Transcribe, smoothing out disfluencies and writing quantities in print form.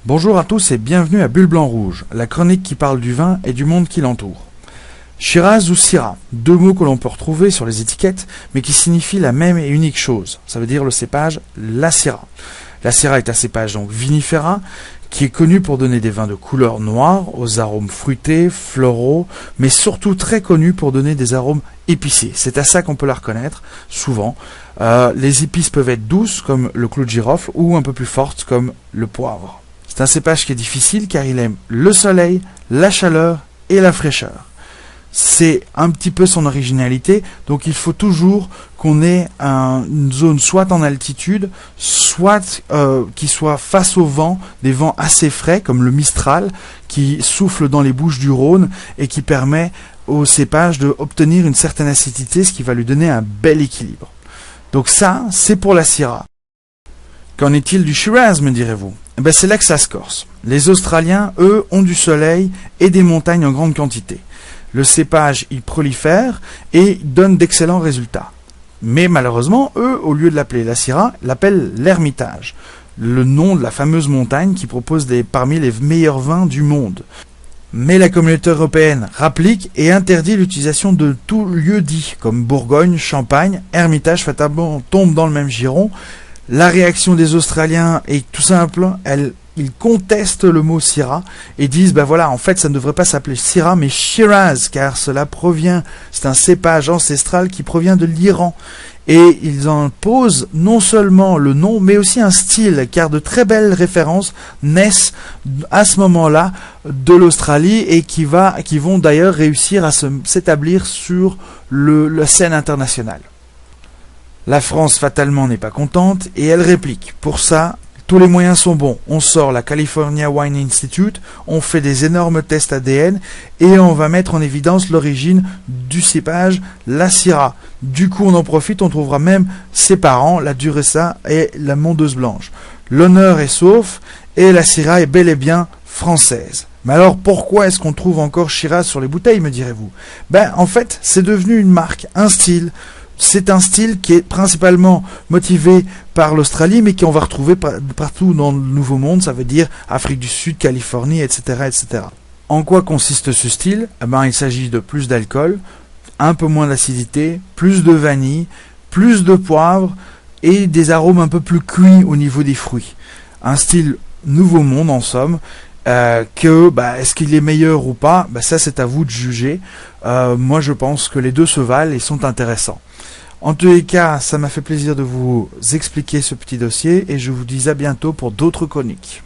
Bonjour à tous et bienvenue à Bulle Blanc Rouge, la chronique qui parle du vin et du monde qui l'entoure. Shiraz ou Syrah, deux mots que l'on peut retrouver sur les étiquettes, mais qui signifient la même et unique chose. Ça veut dire le cépage, la Syrah. La Syrah est un cépage donc vinifera, qui est connu pour donner des vins de couleur noire, aux arômes fruités, floraux, mais surtout très connu pour donner des arômes épicés. C'est à ça qu'on peut la reconnaître, souvent. Les épices peuvent être douces, comme le clou de girofle, ou un peu plus fortes, comme le poivre. C'est un cépage qui est difficile, car il aime le soleil, la chaleur et la fraîcheur. C'est un petit peu son originalité, donc il faut toujours qu'on ait une zone soit en altitude, soit qui soit face au vent, des vents assez frais comme le Mistral qui souffle dans les Bouches du Rhône et qui permet au cépage d'obtenir une certaine acidité, ce qui va lui donner un bel équilibre. Donc ça, c'est pour la Syrah. Qu'en est-il du Shiraz, me direz-vous? C'est là que ça se corse. Les Australiens, eux, ont du soleil et des montagnes en grande quantité. Le cépage y prolifère et donne d'excellents résultats. Mais malheureusement, eux, au lieu de l'appeler la Syrah, l'appellent l'Hermitage, le nom de la fameuse montagne qui propose parmi les meilleurs vins du monde. Mais la communauté européenne rapplique et interdit l'utilisation de tout lieu dit, comme Bourgogne, Champagne, Hermitage fatalement tombe dans le même giron. La réaction des Australiens est tout simple, ils contestent le mot Syrah et disent en fait ça ne devrait pas s'appeler Syrah mais Shiraz car cela provient, c'est un cépage ancestral qui provient de l'Iran et ils en posent non seulement le nom mais aussi un style car de très belles références naissent à ce moment-là de l'Australie et qui vont d'ailleurs réussir à s'établir sur la scène internationale. La France fatalement n'est pas contente et elle réplique. Pour ça, tous les moyens sont bons. On sort la California Wine Institute, on fait des énormes tests ADN et on va mettre en évidence l'origine du cépage, la Syrah. Du coup, on en profite, on trouvera même ses parents, la Duressa et la Mondeuse Blanche. L'honneur est sauf et la Syrah est bel et bien française. Mais alors pourquoi est-ce qu'on trouve encore Shiraz sur les bouteilles, me direz-vous? En fait, c'est devenu une marque, un style. C'est un style qui est principalement motivé par l'Australie, mais qu'on va retrouver partout dans le Nouveau Monde, ça veut dire Afrique du Sud, Californie, etc., etc. En quoi consiste ce style? Il s'agit de plus d'alcool, un peu moins d'acidité, plus de vanille, plus de poivre et des arômes un peu plus cuits au niveau des fruits. Un style Nouveau Monde en somme. Est-ce qu'il est meilleur ou pas? Ça c'est à vous de juger. Moi je pense que les deux se valent et sont intéressants. En tous les cas, ça m'a fait plaisir de vous expliquer ce petit dossier et je vous dis à bientôt pour d'autres chroniques.